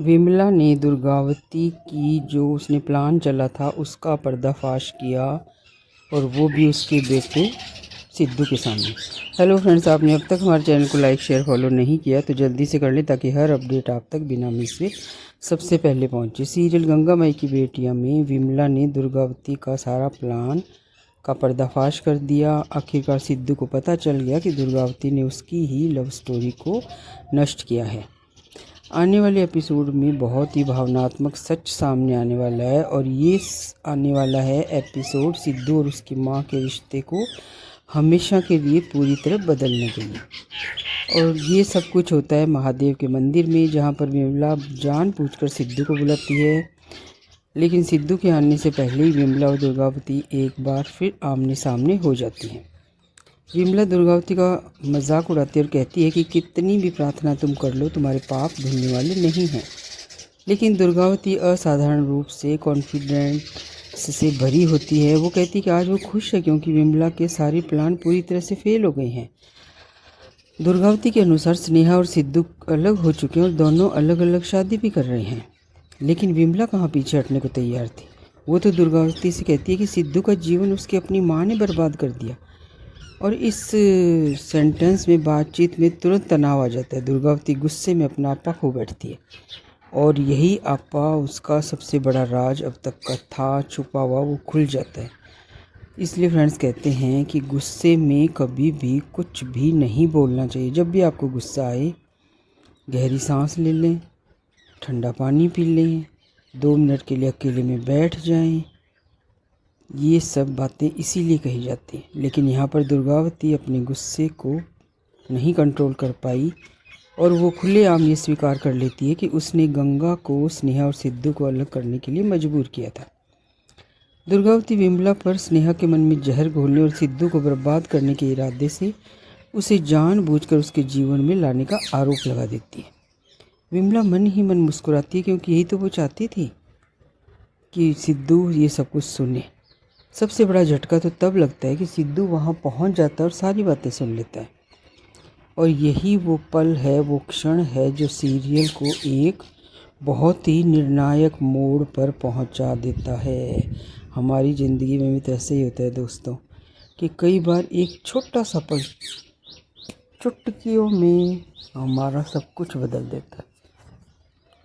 विमला ने दुर्गावती की जो उसने प्लान चला था उसका पर्दाफाश किया, और वो भी उसके बेटे सिद्धू के सामने। हेलो फ्रेंड्स, आपने अब तक हमारे चैनल को लाइक शेयर फॉलो नहीं किया तो जल्दी से कर लें ताकि हर अपडेट आप तक बिना मिस हुए सबसे पहले पहुंचे। सीरियल गंगा माई की बेटियां में विमला ने दुर्गावती का सारा प्लान का पर्दाफाश कर दिया। आखिरकार सिद्धू को पता चल गया कि दुर्गावती ने उसकी ही लव स्टोरी को नष्ट किया है। आने वाले एपिसोड में बहुत ही भावनात्मक सच सामने आने वाला है, और ये आने वाला है एपिसोड सिद्धू और उसकी माँ के रिश्ते को हमेशा के लिए पूरी तरह बदलने के लिए। और ये सब कुछ होता है महादेव के मंदिर में, जहाँ पर विमला जानबूझकर सिद्धू को बुलाती है। लेकिन सिद्धू के आने से पहले ही विमला और दुर्गावती एक बार फिर आमने सामने हो जाती हैं। विमला दुर्गावती का मजाक उड़ाती है और कहती है कि कितनी भी प्रार्थना तुम कर लो तुम्हारे पाप धुलने वाले नहीं हैं। लेकिन दुर्गावती असाधारण रूप से कॉन्फिडेंट से भरी होती है। वो कहती है कि आज वो खुश है क्योंकि विमला के सारे प्लान पूरी तरह से फेल हो गए हैं। दुर्गावती के अनुसार स्नेहा और सिद्धू अलग हो चुके हैं और दोनों अलग अलग शादी भी कर रहे हैं। लेकिन विमला कहाँ पीछे हटने को तैयार थी। वो तो दुर्गावती से कहती है कि सिद्धू का जीवन उसकी अपनी माँ ने बर्बाद कर दिया। और इस सेंटेंस में बातचीत में तुरंत तनाव आ जाता है। दुर्गावती गुस्से में अपना आपा खो बैठती है, और यही आपा उसका सबसे बड़ा राज अब तक का था छुपा हुआ, वो खुल जाता है। इसलिए फ्रेंड्स कहते हैं कि गुस्से में कभी भी कुछ भी नहीं बोलना चाहिए। जब भी आपको गुस्सा आए, गहरी सांस ले लें, ठंडा पानी पी लें, 2 मिनट के लिए अकेले में बैठ जाएं। ये सब बातें इसीलिए कही जाती हैं। लेकिन यहाँ पर दुर्गावती अपने गुस्से को नहीं कंट्रोल कर पाई, और वो खुलेआम ये स्वीकार कर लेती है कि उसने गंगा को स्नेहा और सिद्धू को अलग करने के लिए मजबूर किया था। दुर्गावती विमला पर स्नेहा के मन में जहर घोलने और सिद्धू को बर्बाद करने के इरादे से उसे जानबूझकर उसके जीवन में लाने का आरोप लगा देती है। विमला मन ही मन मुस्कुराती है, क्योंकि यही तो वो चाहती थी कि सिद्धू ये सब कुछ सुने। सबसे बड़ा झटका तो तब लगता है कि सिद्धू वहाँ पहुँच जाता है और सारी बातें सुन लेता है। और यही वो पल है, वो क्षण है जो सीरियल को एक बहुत ही निर्णायक मोड़ पर पहुँचा देता है। हमारी ज़िंदगी में भी तो ऐसे ही होता है दोस्तों, कि कई बार एक छोटा सा पल चुटकियों में हमारा सब कुछ बदल देता है।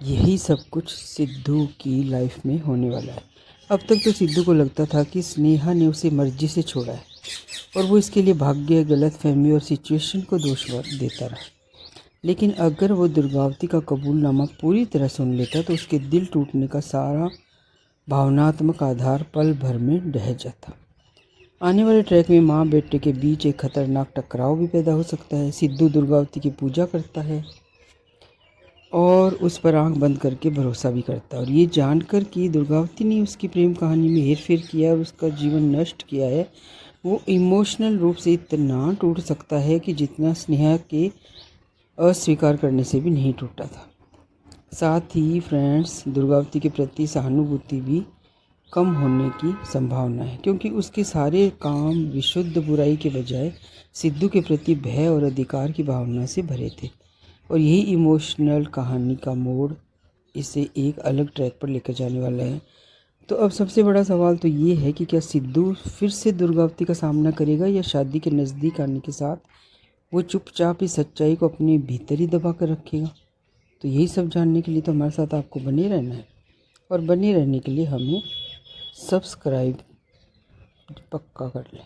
यही सब कुछ सिद्धू की लाइफ में होने वाला है। अब तक तो सिद्धू को लगता था कि स्नेहा ने उसे मर्जी से छोड़ा है, और वो इसके लिए भाग्य, गलतफहमी और सिचुएशन को दोष देता रहा। लेकिन अगर वो दुर्गावती का कबूलनामा पूरी तरह सुन लेता तो उसके दिल टूटने का सारा भावनात्मक आधार पल भर में ढह जाता। आने वाले ट्रैक में माँ बेटे के बीच एक खतरनाक टकराव भी पैदा हो सकता है। सिद्धू दुर्गावती की पूजा करता है और उस पर आंख बंद करके भरोसा भी करता है, और ये जानकर कि दुर्गावती ने उसकी प्रेम कहानी में हेरफेर किया और उसका जीवन नष्ट किया है, वो इमोशनल रूप से इतना टूट सकता है कि जितना स्नेहा के अस्वीकार करने से भी नहीं टूटा था। साथ ही फ्रेंड्स, दुर्गावती के प्रति सहानुभूति भी कम होने की संभावना है, क्योंकि उसके सारे काम विशुद्ध बुराई के बजाय सिद्धू के प्रति भय और अधिकार की भावना से भरे थे। और यही इमोशनल कहानी का मोड़ इसे एक अलग ट्रैक पर लेकर जाने वाला है। तो अब सबसे बड़ा सवाल तो ये है कि क्या सिद्धू फिर से दुर्गावती का सामना करेगा, या शादी के नज़दीक आने के साथ वो चुपचाप ही सच्चाई को अपने भीतर ही दबा कर रखेगा। तो यही सब जानने के लिए तो हमारे साथ आपको बने रहना है, और बने रहने के लिए हमें सब्सक्राइब पक्का कर लें।